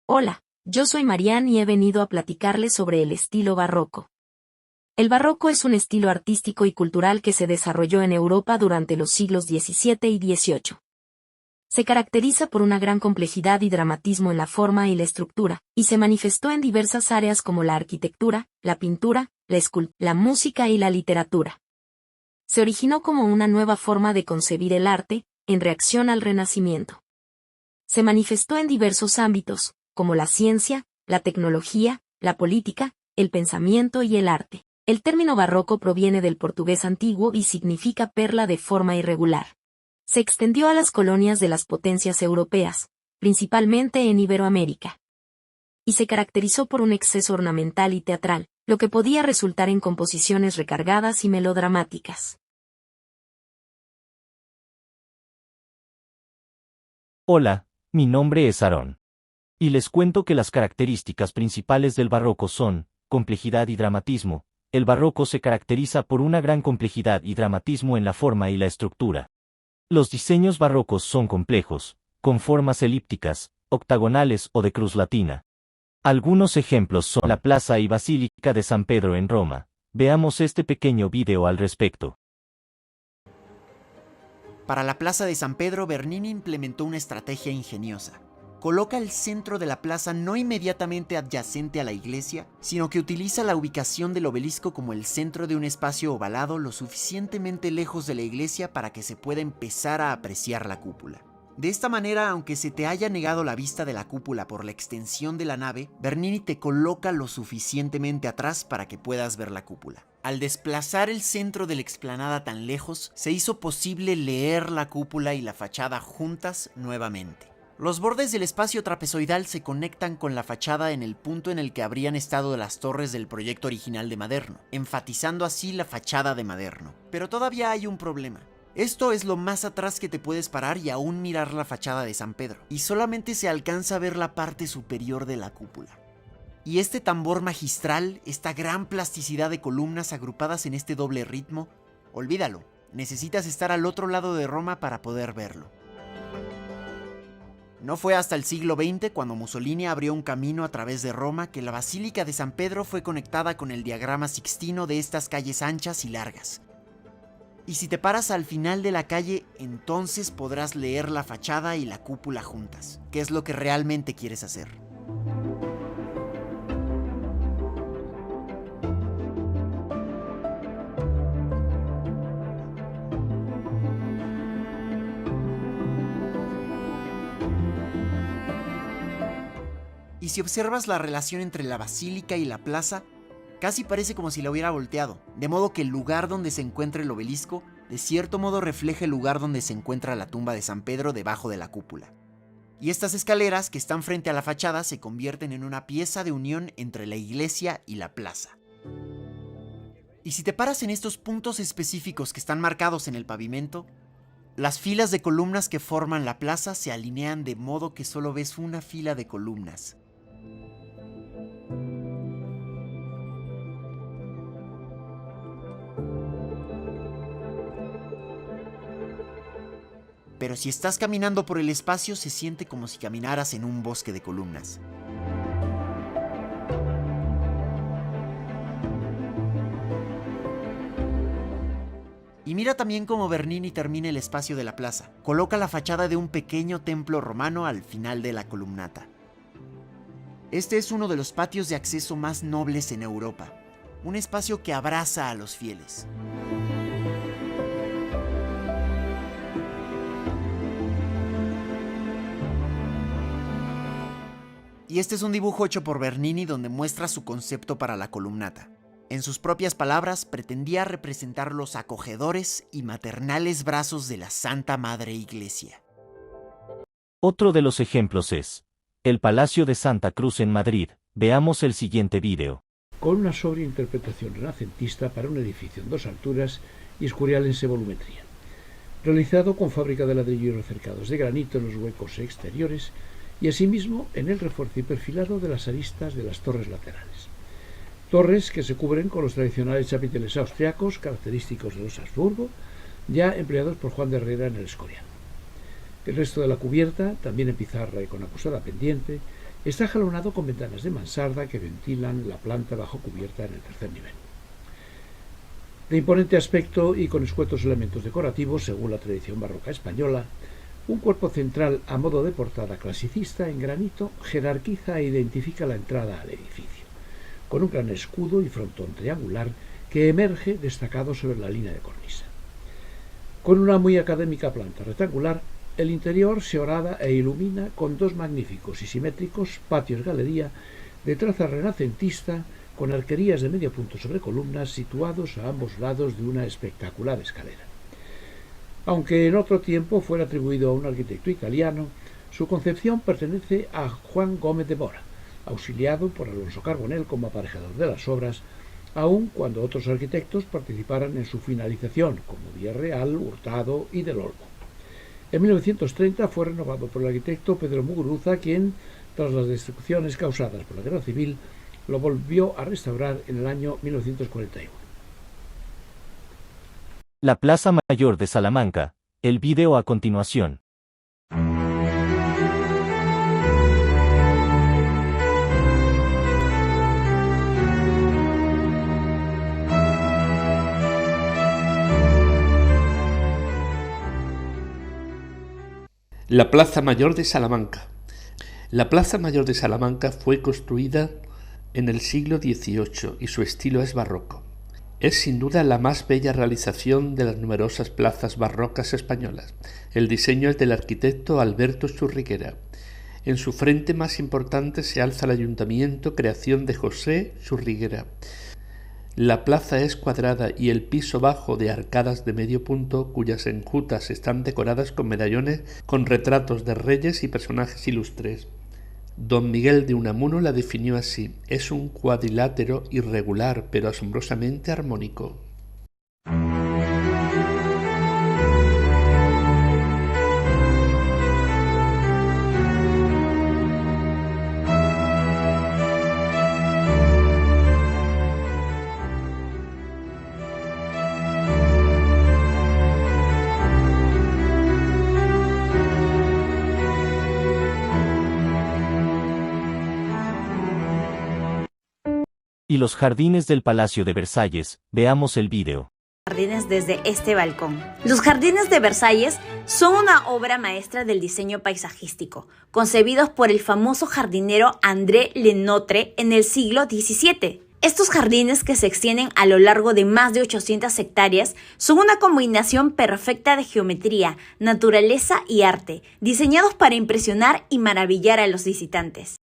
Hola, yo soy Marianne y he venido a platicarles sobre el estilo barroco. El barroco es un estilo artístico y cultural que se desarrolló en Europa durante los siglos XVII y XVIII. Se caracteriza por una gran complejidad y dramatismo en la forma y la estructura, y se manifestó en diversas áreas como la arquitectura, la pintura, la escultura, la música y la literatura. Se originó como una nueva forma de concebir el arte, en reacción al Renacimiento. Se manifestó en diversos ámbitos, como la ciencia, la tecnología, la política, el pensamiento y el arte. El término barroco proviene del portugués antiguo y significa perla de forma irregular. Se extendió a las colonias de las potencias europeas, principalmente en Iberoamérica. Y se caracterizó por un exceso ornamental y teatral, lo que podía resultar en composiciones recargadas y melodramáticas. Hola, mi nombre es Aarón. Y les cuento que las características principales del barroco son complejidad y dramatismo. El barroco se caracteriza por una gran complejidad y dramatismo en la forma y la estructura. Los diseños barrocos son complejos, con formas elípticas, octagonales o de cruz latina. Algunos ejemplos son la Plaza y Basílica de San Pedro en Roma. Veamos este pequeño video al respecto. Para la Plaza de San Pedro, Bernini implementó una estrategia ingeniosa. Coloca el centro de la plaza no inmediatamente adyacente a la iglesia, sino que utiliza la ubicación del obelisco como el centro de un espacio ovalado lo suficientemente lejos de la iglesia para que se pueda empezar a apreciar la cúpula. De esta manera, aunque se te haya negado la vista de la cúpula por la extensión de la nave, Bernini te coloca lo suficientemente atrás para que puedas ver la cúpula. Al desplazar el centro de la explanada tan lejos, se hizo posible leer la cúpula y la fachada juntas nuevamente. Los bordes del espacio trapezoidal se conectan con la fachada en el punto en el que habrían estado las torres del proyecto original de Maderno, enfatizando así la fachada de Maderno. Pero todavía hay un problema. Esto es lo más atrás que te puedes parar y aún mirar la fachada de San Pedro, y solamente se alcanza a ver la parte superior de la cúpula. Y este tambor magistral, esta gran plasticidad de columnas agrupadas en este doble ritmo, olvídalo, necesitas estar al otro lado de Roma para poder verlo. No fue hasta el siglo XX, cuando Mussolini abrió un camino a través de Roma, que la Basílica de San Pedro fue conectada con el diagrama sixtino de estas calles anchas y largas. Y si te paras al final de la calle, entonces podrás leer la fachada y la cúpula juntas, que es lo que realmente quieres hacer. Y si observas la relación entre la basílica y la plaza, casi parece como si la hubiera volteado, de modo que el lugar donde se encuentra el obelisco, de cierto modo refleja el lugar donde se encuentra la tumba de San Pedro debajo de la cúpula. Y estas escaleras que están frente a la fachada se convierten en una pieza de unión entre la iglesia y la plaza. Y si te paras en estos puntos específicos que están marcados en el pavimento, las filas de columnas que forman la plaza se alinean de modo que solo ves una fila de columnas. Pero si estás caminando por el espacio, se siente como si caminaras en un bosque de columnas. Y mira también cómo Bernini termina el espacio de la plaza. Coloca la fachada de un pequeño templo romano al final de la columnata. Este es uno de los patios de acceso más nobles en Europa. Un espacio que abraza a los fieles. Y este es un dibujo hecho por Bernini donde muestra su concepto para la columnata. En sus propias palabras, pretendía representar los acogedores y maternales brazos de la Santa Madre Iglesia. Otro de los ejemplos es el Palacio de Santa Cruz en Madrid. Veamos el siguiente video. Con una sobria interpretación renacentista para un edificio en 2 alturas y escurial en volumetría. Realizado con fábrica de ladrillo y recercados de granito en los huecos exteriores y asimismo en el refuerzo y perfilado de las aristas de las torres laterales. Torres que se cubren con los tradicionales chapiteles austriacos característicos de los Habsburgo, ya empleados por Juan de Herrera en el Escorial. El resto de la cubierta, también en pizarra y con acusada pendiente, Está jalonado con ventanas de mansarda que ventilan la planta bajo cubierta en el tercer nivel. De imponente aspecto y con escuetos elementos decorativos, según la tradición barroca española, un cuerpo central a modo de portada clasicista en granito jerarquiza e identifica la entrada al edificio, con un gran escudo y frontón triangular que emerge destacado sobre la línea de cornisa. Con una muy académica planta rectangular, el interior se horada e ilumina con dos magníficos y simétricos patios-galería de traza renacentista con arquerías de medio punto sobre columnas situados a ambos lados de una espectacular escalera. Aunque en otro tiempo fuera atribuido a un arquitecto italiano, su concepción pertenece a Juan Gómez de Bora, auxiliado por Alonso Carbonell como aparejador de las obras, aun cuando otros arquitectos participaran en su finalización, como Villarreal, Hurtado y Del Olmo. En 1930 fue renovado por el arquitecto Pedro Muguruza, quien, tras las destrucciones causadas por la Guerra Civil, lo volvió a restaurar en el año 1941. La Plaza Mayor de Salamanca. El vídeo a continuación. La Plaza Mayor de Salamanca. La Plaza Mayor de Salamanca fue construida en el siglo XVIII y su estilo es barroco. Es sin duda la más bella realización de las numerosas plazas barrocas españolas. El diseño es del arquitecto Alberto Churriguera. En su frente más importante se alza el ayuntamiento, creación de José Churriguera. La plaza es cuadrada y el piso bajo de arcadas de medio punto, cuyas enjutas están decoradas con medallones con retratos de reyes y personajes ilustres. Don Miguel de Unamuno la definió así: es un cuadrilátero irregular pero asombrosamente armónico. Y los jardines del Palacio de Versalles. Veamos el vídeo. Jardines desde este balcón. Los jardines de Versalles son una obra maestra del diseño paisajístico, concebidos por el famoso jardinero André Le Nôtre en el siglo XVII. Estos jardines, que se extienden a lo largo de más de 800 hectáreas, son una combinación perfecta de geometría, naturaleza y arte, diseñados para impresionar y maravillar a los visitantes.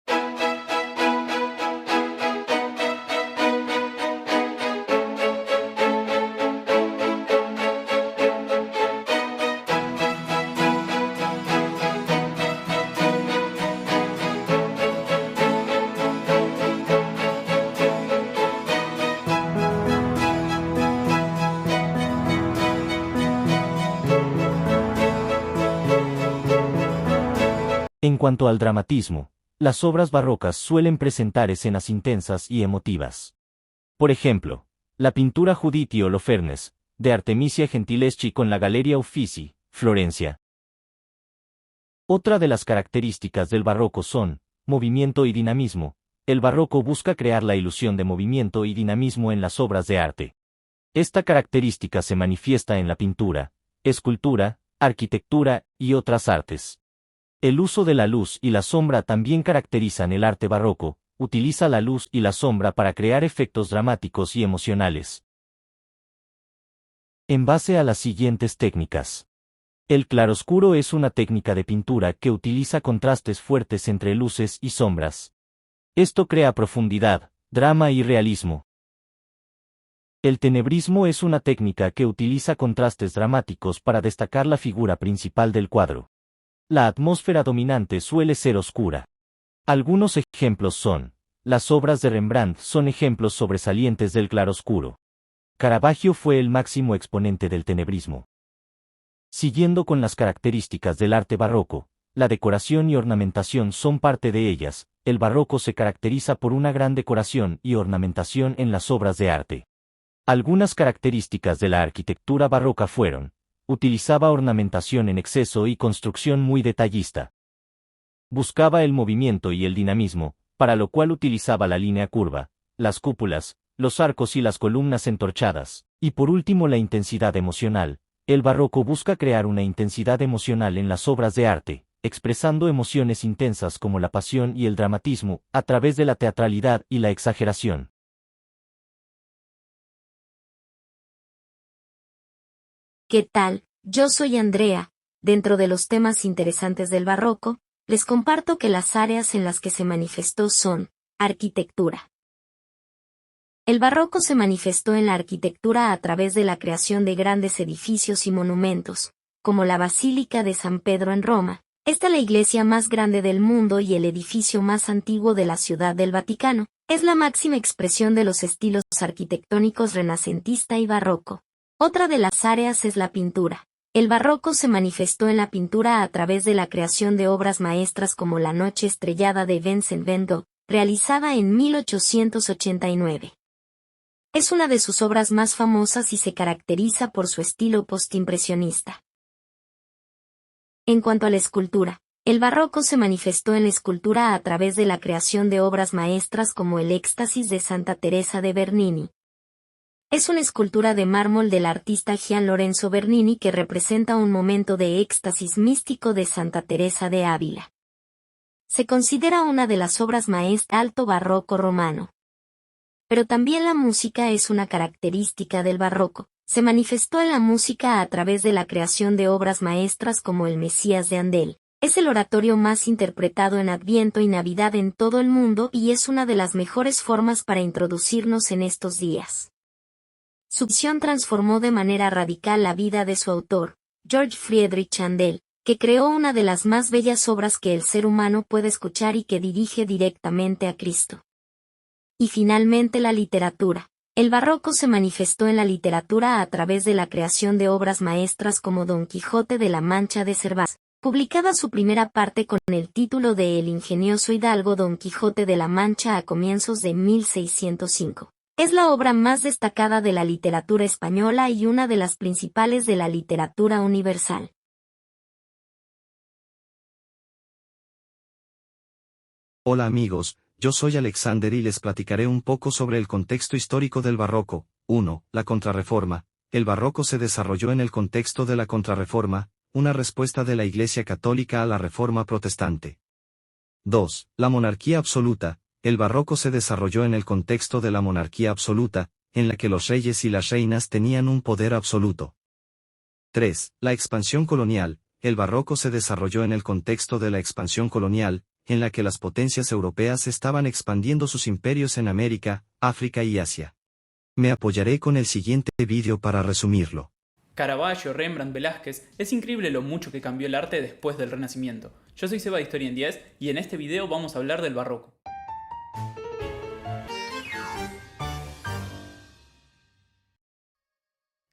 En cuanto al dramatismo, las obras barrocas suelen presentar escenas intensas y emotivas. Por ejemplo, la pintura Judith y Holofernes, de Artemisia Gentileschi con la Galleria Uffizi, Florencia. Otra de las características del barroco son movimiento y dinamismo. El barroco busca crear la ilusión de movimiento y dinamismo en las obras de arte. Esta característica se manifiesta en la pintura, escultura, arquitectura y otras artes. El uso de la luz y la sombra también caracterizan el arte barroco. Utiliza la luz y la sombra para crear efectos dramáticos y emocionales. En base a las siguientes técnicas. El claroscuro es una técnica de pintura que utiliza contrastes fuertes entre luces y sombras. Esto crea profundidad, drama y realismo. El tenebrismo es una técnica que utiliza contrastes dramáticos para destacar la figura principal del cuadro. La atmósfera dominante suele ser oscura. Algunos ejemplos son: las obras de Rembrandt son ejemplos sobresalientes del claroscuro. Caravaggio fue el máximo exponente del tenebrismo. Siguiendo con las características del arte barroco, la decoración y ornamentación son parte de ellas. El barroco se caracteriza por una gran decoración y ornamentación en las obras de arte. Algunas características de la arquitectura barroca fueron: utilizaba ornamentación en exceso y construcción muy detallista. Buscaba el movimiento y el dinamismo, para lo cual utilizaba la línea curva, las cúpulas, los arcos y las columnas entorchadas, y por último la intensidad emocional. El barroco busca crear una intensidad emocional en las obras de arte, expresando emociones intensas como la pasión y el dramatismo, a través de la teatralidad y la exageración. ¿Qué tal? Yo soy Andrea. Dentro de los temas interesantes del barroco, les comparto que las áreas en las que se manifestó son: arquitectura. El barroco se manifestó en la arquitectura a través de la creación de grandes edificios y monumentos, como la Basílica de San Pedro en Roma. Esta es la iglesia más grande del mundo y el edificio más antiguo de la Ciudad del Vaticano. Es la máxima expresión de los estilos arquitectónicos renacentista y barroco. Otra de las áreas es la pintura. El barroco se manifestó en la pintura a través de la creación de obras maestras como La Noche Estrellada de Vincent van Gogh, realizada en 1889. Es una de sus obras más famosas y se caracteriza por su estilo postimpresionista. En cuanto a la escultura, el barroco se manifestó en la escultura a través de la creación de obras maestras como el Éxtasis de Santa Teresa de Bernini. Es una escultura de mármol del artista Gian Lorenzo Bernini que representa un momento de éxtasis místico de Santa Teresa de Ávila. Se considera una de las obras maestras alto barroco romano. Pero también la música es una característica del barroco. Se manifestó en la música a través de la creación de obras maestras como el Mesías de Handel. Es el oratorio más interpretado en Adviento y Navidad en todo el mundo y es una de las mejores formas para introducirnos en estos días. Su visión transformó de manera radical la vida de su autor, Georg Friedrich Handel, que creó una de las más bellas obras que el ser humano puede escuchar y que dirige directamente a Cristo. Y finalmente la literatura. El barroco se manifestó en la literatura a través de la creación de obras maestras como Don Quijote de la Mancha de Cervantes, publicada su primera parte con el título de El ingenioso hidalgo Don Quijote de la Mancha a comienzos de 1605. Es la obra más destacada de la literatura española y una de las principales de la literatura universal. Hola amigos, yo soy Alexander y les platicaré un poco sobre el contexto histórico del barroco. 1. La Contrarreforma. El barroco se desarrolló en el contexto de la Contrarreforma, una respuesta de la Iglesia Católica a la Reforma Protestante. 2. La monarquía absoluta. El barroco se desarrolló en el contexto de la monarquía absoluta, en la que los reyes y las reinas tenían un poder absoluto. 3. La expansión colonial. El barroco se desarrolló en el contexto de la expansión colonial, en la que las potencias europeas estaban expandiendo sus imperios en América, África y Asia. Me apoyaré con el siguiente vídeo para resumirlo. Caravaggio, Rembrandt, Velázquez, es increíble lo mucho que cambió el arte después del Renacimiento. Yo soy Seba de Historia en 10 y en este video vamos a hablar del barroco.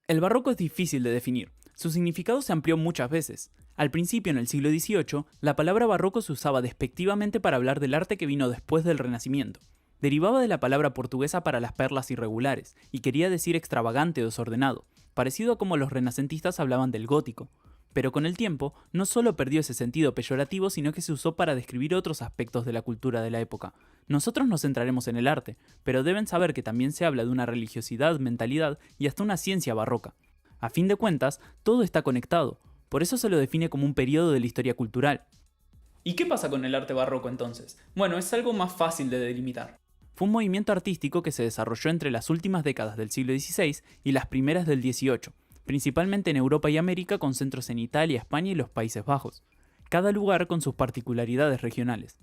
El barroco es difícil de definir. Su significado se amplió muchas veces. Al principio, en el siglo XVIII, la palabra barroco se usaba despectivamente para hablar del arte que vino después del Renacimiento. Derivaba de la palabra portuguesa para las perlas irregulares, y quería decir extravagante o desordenado, parecido a como los renacentistas hablaban del gótico. Pero con el tiempo, no solo perdió ese sentido peyorativo, sino que se usó para describir otros aspectos de la cultura de la época. Nosotros nos centraremos en el arte, pero deben saber que también se habla de una religiosidad, mentalidad y hasta una ciencia barroca. A fin de cuentas, todo está conectado, por eso se lo define como un periodo de la historia cultural. ¿Y qué pasa con el arte barroco entonces? Bueno, es algo más fácil de delimitar. Fue un movimiento artístico que se desarrolló entre las últimas décadas del siglo XVI y las primeras del XVIII, principalmente en Europa y América con centros en Italia, España y los Países Bajos, cada lugar con sus particularidades regionales.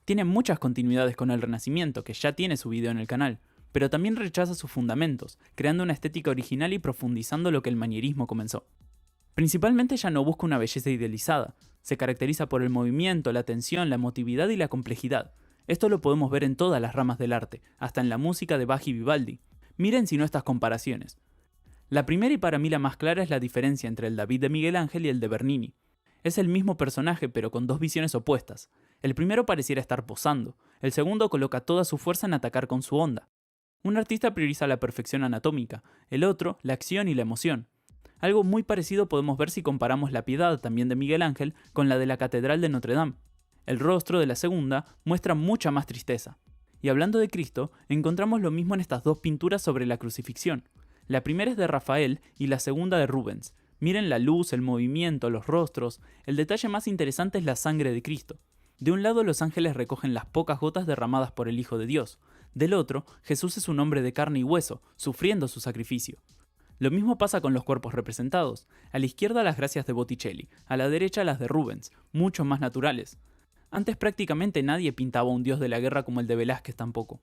Tiene muchas continuidades con el Renacimiento, que ya tiene su video en el canal, pero también rechaza sus fundamentos, creando una estética original y profundizando lo que el manierismo comenzó. Principalmente ya no busca una belleza idealizada, se caracteriza por el movimiento, la tensión, la emotividad y la complejidad. Esto lo podemos ver en todas las ramas del arte, hasta en la música de Bach y Vivaldi. Miren si no estas comparaciones. La primera y para mí la más clara es la diferencia entre el David de Miguel Ángel y el de Bernini. Es el mismo personaje pero con dos visiones opuestas. El primero pareciera estar posando, el segundo coloca toda su fuerza en atacar con su onda. Un artista prioriza la perfección anatómica, el otro la acción y la emoción. Algo muy parecido podemos ver si comparamos La Piedad, también de Miguel Ángel, con la de la Catedral de Notre Dame. El rostro de la segunda muestra mucha más tristeza. Y hablando de Cristo, encontramos lo mismo en estas dos pinturas sobre la crucifixión. La primera es de Rafael y la segunda de Rubens. Miren la luz, el movimiento, los rostros. El detalle más interesante es la sangre de Cristo. De un lado los ángeles recogen las pocas gotas derramadas por el Hijo de Dios. Del otro, Jesús es un hombre de carne y hueso, sufriendo su sacrificio. Lo mismo pasa con los cuerpos representados. A la izquierda las gracias de Botticelli, a la derecha las de Rubens, mucho más naturales. Antes prácticamente nadie pintaba un dios de la guerra como el de Velázquez tampoco.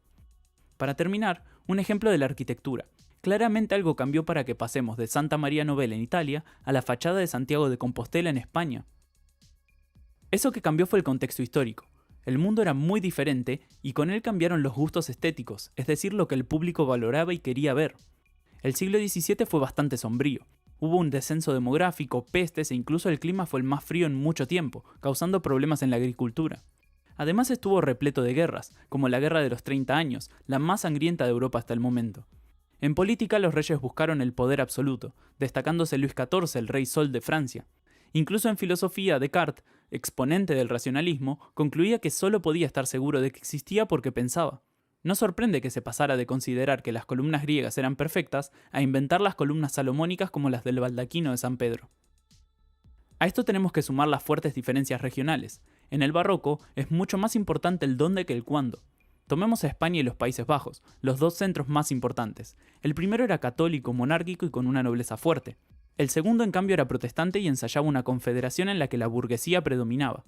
Para terminar, un ejemplo de la arquitectura. Claramente algo cambió para que pasemos de Santa María Novella en Italia a la fachada de Santiago de Compostela en España. Eso que cambió fue el contexto histórico. El mundo era muy diferente y con él cambiaron los gustos estéticos, es decir, lo que el público valoraba y quería ver. El siglo XVII fue bastante sombrío. Hubo un descenso demográfico, pestes e incluso el clima fue el más frío en mucho tiempo, causando problemas en la agricultura. Además estuvo repleto de guerras, como la Guerra de los 30 años, la más sangrienta de Europa hasta el momento. En política los reyes buscaron el poder absoluto, destacándose Luis XIV, el rey Sol de Francia. Incluso en filosofía, Descartes, exponente del racionalismo, concluía que solo podía estar seguro de que existía porque pensaba. No sorprende que se pasara de considerar que las columnas griegas eran perfectas a inventar las columnas salomónicas como las del baldaquino de San Pedro. A esto tenemos que sumar las fuertes diferencias regionales. En el barroco es mucho más importante el dónde que el cuándo. Tomemos a España y los Países Bajos, los dos centros más importantes. El primero era católico, monárquico y con una nobleza fuerte. El segundo, en cambio, era protestante y ensayaba una confederación en la que la burguesía predominaba.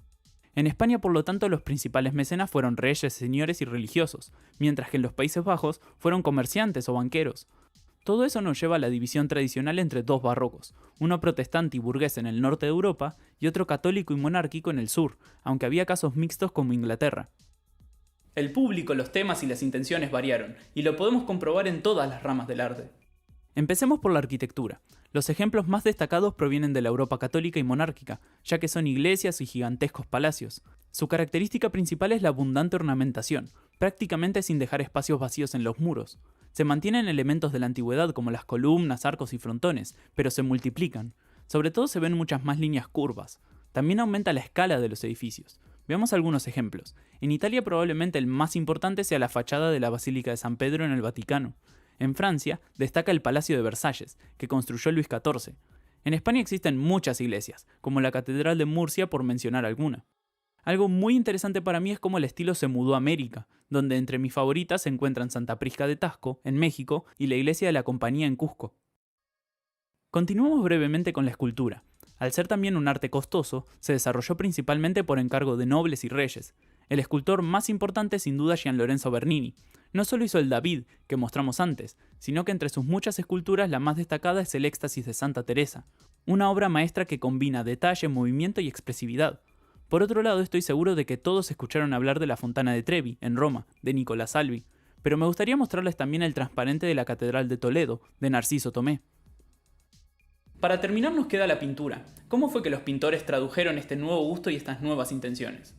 En España, por lo tanto, los principales mecenas fueron reyes, señores y religiosos, mientras que en los Países Bajos fueron comerciantes o banqueros. Todo eso nos lleva a la división tradicional entre dos barrocos, uno protestante y burgués en el norte de Europa y otro católico y monárquico en el sur, aunque había casos mixtos como Inglaterra. El público, los temas y las intenciones variaron, y lo podemos comprobar en todas las ramas del arte. Empecemos por la arquitectura. Los ejemplos más destacados provienen de la Europa católica y monárquica, ya que son iglesias y gigantescos palacios. Su característica principal es la abundante ornamentación, prácticamente sin dejar espacios vacíos en los muros. Se mantienen elementos de la antigüedad como las columnas, arcos y frontones, pero se multiplican. Sobre todo se ven muchas más líneas curvas. También aumenta la escala de los edificios. Veamos algunos ejemplos. En Italia probablemente el más importante sea la fachada de la Basílica de San Pedro en el Vaticano. En Francia destaca el Palacio de Versalles, que construyó Luis XIV. En España existen muchas iglesias, como la Catedral de Murcia por mencionar alguna. Algo muy interesante para mí es cómo el estilo se mudó a América, donde entre mis favoritas se encuentran Santa Prisca de Tasco, en México, y la Iglesia de la Compañía en Cusco. Continuamos brevemente con la escultura. Al ser también un arte costoso, se desarrolló principalmente por encargo de nobles y reyes. El escultor más importante sin duda es Gian Lorenzo Bernini. No solo hizo el David, que mostramos antes, sino que entre sus muchas esculturas la más destacada es el Éxtasis de Santa Teresa, una obra maestra que combina detalle, movimiento y expresividad. Por otro lado, estoy seguro de que todos escucharon hablar de la Fontana de Trevi, en Roma, de Nicolás Salvi, pero me gustaría mostrarles también el transparente de la Catedral de Toledo, de Narciso Tomé. Para terminar nos queda la pintura. ¿Cómo fue que los pintores tradujeron este nuevo gusto y estas nuevas intenciones?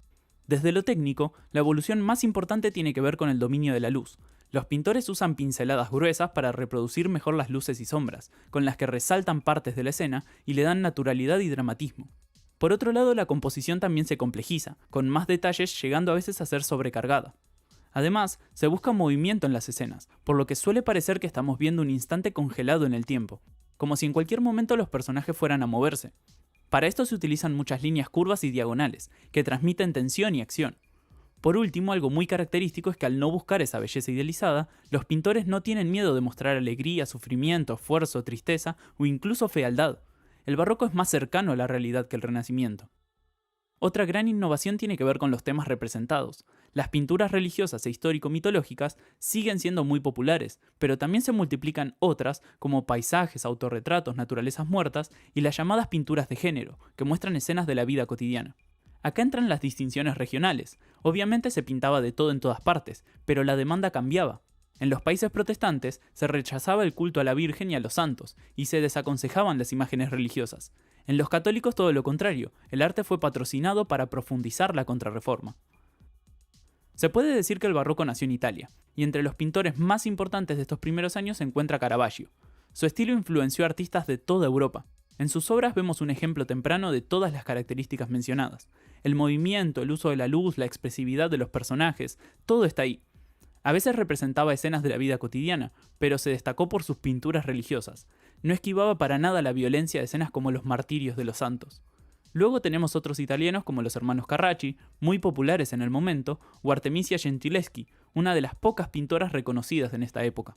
Desde lo técnico, la evolución más importante tiene que ver con el dominio de la luz. Los pintores usan pinceladas gruesas para reproducir mejor las luces y sombras, con las que resaltan partes de la escena y le dan naturalidad y dramatismo. Por otro lado, la composición también se complejiza, con más detalles llegando a veces a ser sobrecargada. Además, se busca movimiento en las escenas, por lo que suele parecer que estamos viendo un instante congelado en el tiempo, como si en cualquier momento los personajes fueran a moverse. Para esto se utilizan muchas líneas curvas y diagonales, que transmiten tensión y acción. Por último, algo muy característico es que al no buscar esa belleza idealizada, los pintores no tienen miedo de mostrar alegría, sufrimiento, esfuerzo, tristeza o incluso fealdad. El barroco es más cercano a la realidad que el Renacimiento. Otra gran innovación tiene que ver con los temas representados. Las pinturas religiosas e histórico-mitológicas siguen siendo muy populares, pero también se multiplican otras como paisajes, autorretratos, naturalezas muertas y las llamadas pinturas de género, que muestran escenas de la vida cotidiana. Acá entran las distinciones regionales. Obviamente se pintaba de todo en todas partes, pero la demanda cambiaba. En los países protestantes se rechazaba el culto a la Virgen y a los santos, y se desaconsejaban las imágenes religiosas. En los católicos todo lo contrario, el arte fue patrocinado para profundizar la Contrarreforma. Se puede decir que el barroco nació en Italia, y entre los pintores más importantes de estos primeros años se encuentra Caravaggio. Su estilo influenció a artistas de toda Europa. En sus obras vemos un ejemplo temprano de todas las características mencionadas. El movimiento, el uso de la luz, la expresividad de los personajes, todo está ahí. A veces representaba escenas de la vida cotidiana, pero se destacó por sus pinturas religiosas. No esquivaba para nada la violencia de escenas como los martirios de los santos. Luego tenemos otros italianos como los hermanos Carracci, muy populares en el momento, o Artemisia Gentileschi, una de las pocas pintoras reconocidas en esta época.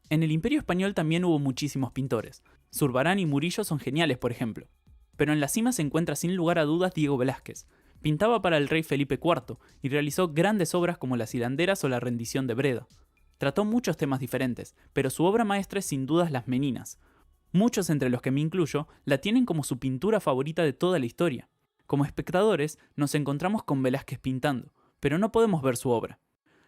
En el Imperio Español también hubo muchísimos pintores. Zurbarán y Murillo son geniales, por ejemplo. Pero en la cima se encuentra sin lugar a dudas Diego Velázquez. Pintaba para el rey Felipe IV y realizó grandes obras como Las hilanderas o La rendición de Breda. Trató muchos temas diferentes, pero su obra maestra es sin dudas Las Meninas. Muchos, entre los que me incluyo, la tienen como su pintura favorita de toda la historia. Como espectadores, nos encontramos con Velázquez pintando, pero no podemos ver su obra.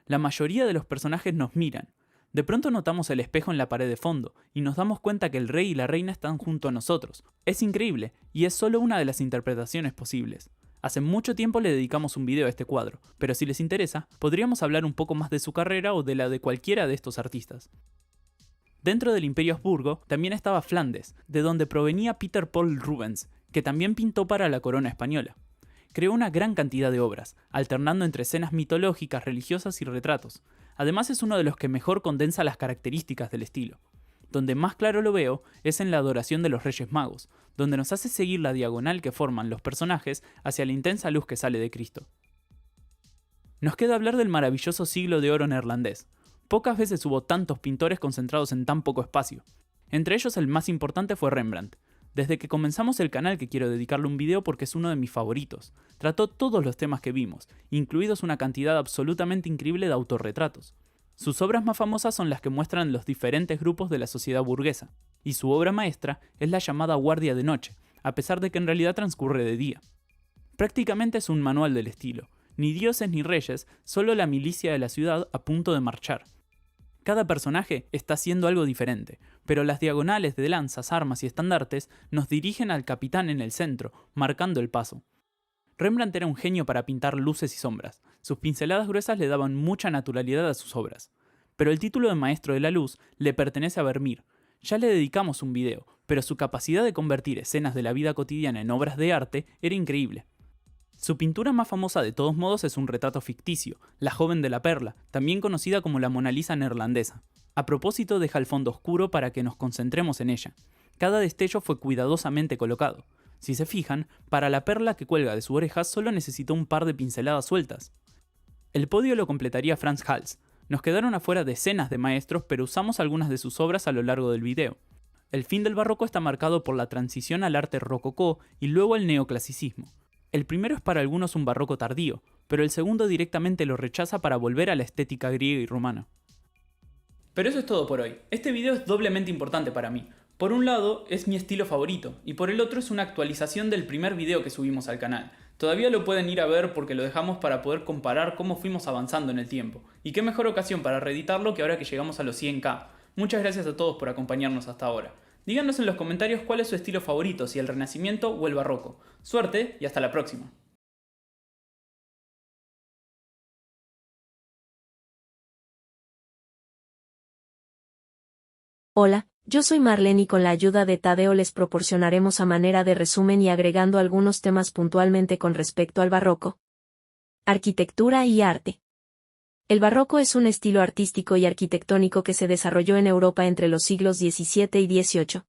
La mayoría de los personajes nos miran. De pronto notamos el espejo en la pared de fondo, y nos damos cuenta que el rey y la reina están junto a nosotros. Es increíble, y es solo una de las interpretaciones posibles. Hace mucho tiempo le dedicamos un video a este cuadro, pero si les interesa, podríamos hablar un poco más de su carrera o de la de cualquiera de estos artistas. Dentro del Imperio Habsburgo también estaba Flandes, de donde provenía Peter Paul Rubens, que también pintó para la corona española. Creó una gran cantidad de obras, alternando entre escenas mitológicas, religiosas y retratos. Además es uno de los que mejor condensa las características del estilo. Donde más claro lo veo es en la adoración de los Reyes Magos, donde nos hace seguir la diagonal que forman los personajes hacia la intensa luz que sale de Cristo. Nos queda hablar del maravilloso siglo de oro neerlandés. Pocas veces hubo tantos pintores concentrados en tan poco espacio. Entre ellos el más importante fue Rembrandt. Desde que comenzamos el canal que quiero dedicarle un video porque es uno de mis favoritos. Trató todos los temas que vimos, incluidos una cantidad absolutamente increíble de autorretratos. Sus obras más famosas son las que muestran los diferentes grupos de la sociedad burguesa, y su obra maestra es la llamada Guardia de Noche, a pesar de que en realidad transcurre de día. Prácticamente es un manual del estilo, ni dioses ni reyes, solo la milicia de la ciudad a punto de marchar. Cada personaje está haciendo algo diferente, pero las diagonales de lanzas, armas y estandartes nos dirigen al capitán en el centro, marcando el paso. Rembrandt era un genio para pintar luces y sombras. Sus pinceladas gruesas le daban mucha naturalidad a sus obras. Pero el título de maestro de la luz le pertenece a Vermeer. Ya le dedicamos un video, pero su capacidad de convertir escenas de la vida cotidiana en obras de arte era increíble. Su pintura más famosa de todos modos es un retrato ficticio, La joven de la perla, también conocida como la Mona Lisa neerlandesa. A propósito deja el fondo oscuro para que nos concentremos en ella. Cada destello fue cuidadosamente colocado. Si se fijan, para la perla que cuelga de su oreja solo necesitó un par de pinceladas sueltas. El podio lo completaría Frans Hals. Nos quedaron afuera decenas de maestros, pero usamos algunas de sus obras a lo largo del video. El fin del barroco está marcado por la transición al arte rococó y luego al neoclasicismo. El primero es para algunos un barroco tardío, pero el segundo directamente lo rechaza para volver a la estética griega y romana. Pero eso es todo por hoy. Este video es doblemente importante para mí. Por un lado, es mi estilo favorito, y por el otro es una actualización del primer video que subimos al canal. Todavía lo pueden ir a ver porque lo dejamos para poder comparar cómo fuimos avanzando en el tiempo. Y qué mejor ocasión para reeditarlo que ahora que llegamos a los 100k. Muchas gracias a todos por acompañarnos hasta ahora. Díganos en los comentarios cuál es su estilo favorito, si el Renacimiento o el Barroco. Suerte y hasta la próxima. Hola, yo soy Marlene y con la ayuda de Tadeo les proporcionaremos a manera de resumen y agregando algunos temas puntualmente con respecto al barroco, arquitectura y arte. El barroco es un estilo artístico y arquitectónico que se desarrolló en Europa entre los siglos XVII y XVIII.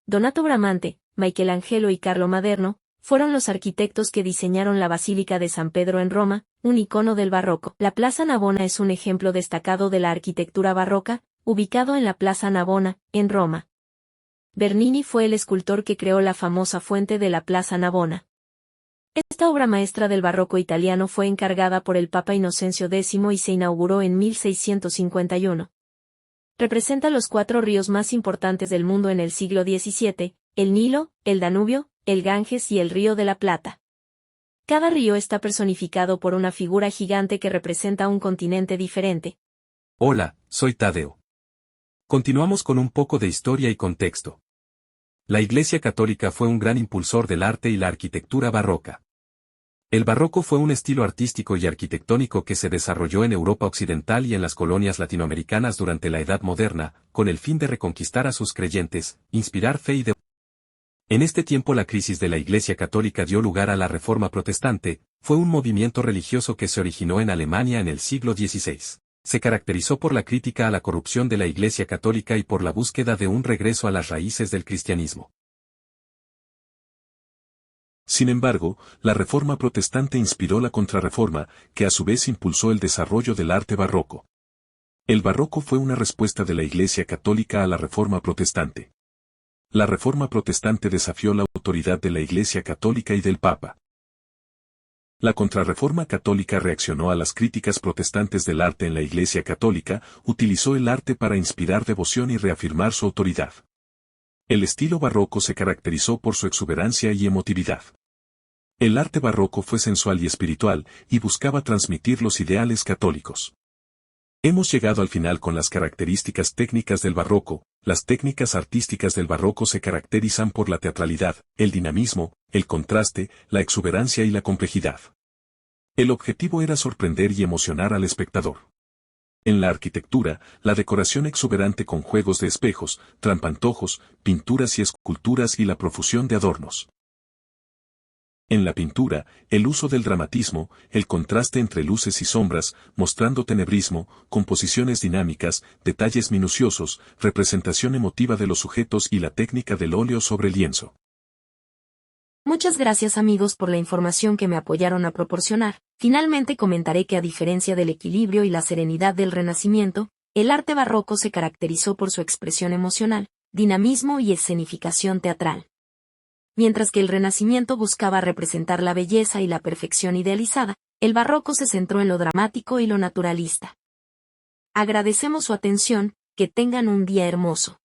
Donato Bramante, Michelangelo y Carlo Maderno fueron los arquitectos que diseñaron la Basílica de San Pedro en Roma, un icono del barroco. La Plaza Navona es un ejemplo destacado de la arquitectura barroca, ubicado en la Plaza Navona, en Roma. Bernini fue el escultor que creó la famosa fuente de la Plaza Navona. Esta obra maestra del barroco italiano fue encargada por el Papa Inocencio X y se inauguró en 1651. Representa los 4 ríos más importantes del mundo en el siglo XVII, el Nilo, el Danubio, el Ganges y el Río de la Plata. Cada río está personificado por una figura gigante que representa un continente diferente. Hola, soy Tadeo. Continuamos con un poco de historia y contexto. La Iglesia Católica fue un gran impulsor del arte y la arquitectura barroca. El barroco fue un estilo artístico y arquitectónico que se desarrolló en Europa Occidental y en las colonias latinoamericanas durante la Edad Moderna, con el fin de reconquistar a sus creyentes, inspirar fe y devoción. En este tiempo la crisis de la Iglesia Católica dio lugar a la Reforma Protestante, fue un movimiento religioso que se originó en Alemania en el siglo XVI. Se caracterizó por la crítica a la corrupción de la Iglesia Católica y por la búsqueda de un regreso a las raíces del cristianismo. Sin embargo, la Reforma Protestante inspiró la Contrarreforma, que a su vez impulsó el desarrollo del arte barroco. El barroco fue una respuesta de la Iglesia Católica a la Reforma Protestante. La Reforma Protestante desafió la autoridad de la Iglesia Católica y del Papa. La Contrarreforma Católica reaccionó a las críticas protestantes del arte en la Iglesia Católica, utilizó el arte para inspirar devoción y reafirmar su autoridad. El estilo barroco se caracterizó por su exuberancia y emotividad. El arte barroco fue sensual y espiritual, y buscaba transmitir los ideales católicos. Hemos llegado al final con las características técnicas del barroco. Las técnicas artísticas del barroco se caracterizan por la teatralidad, el dinamismo, el contraste, la exuberancia y la complejidad. El objetivo era sorprender y emocionar al espectador. En la arquitectura, la decoración exuberante con juegos de espejos, trampantojos, pinturas y esculturas y la profusión de adornos. En la pintura, el uso del dramatismo, el contraste entre luces y sombras, mostrando tenebrismo, composiciones dinámicas, detalles minuciosos, representación emotiva de los sujetos y la técnica del óleo sobre lienzo. Muchas gracias amigos por la información que me apoyaron a proporcionar. Finalmente comentaré que a diferencia del equilibrio y la serenidad del Renacimiento, el arte barroco se caracterizó por su expresión emocional, dinamismo y escenificación teatral. Mientras que el Renacimiento buscaba representar la belleza y la perfección idealizada, el barroco se centró en lo dramático y lo naturalista. Agradecemos su atención, que tengan un día hermoso.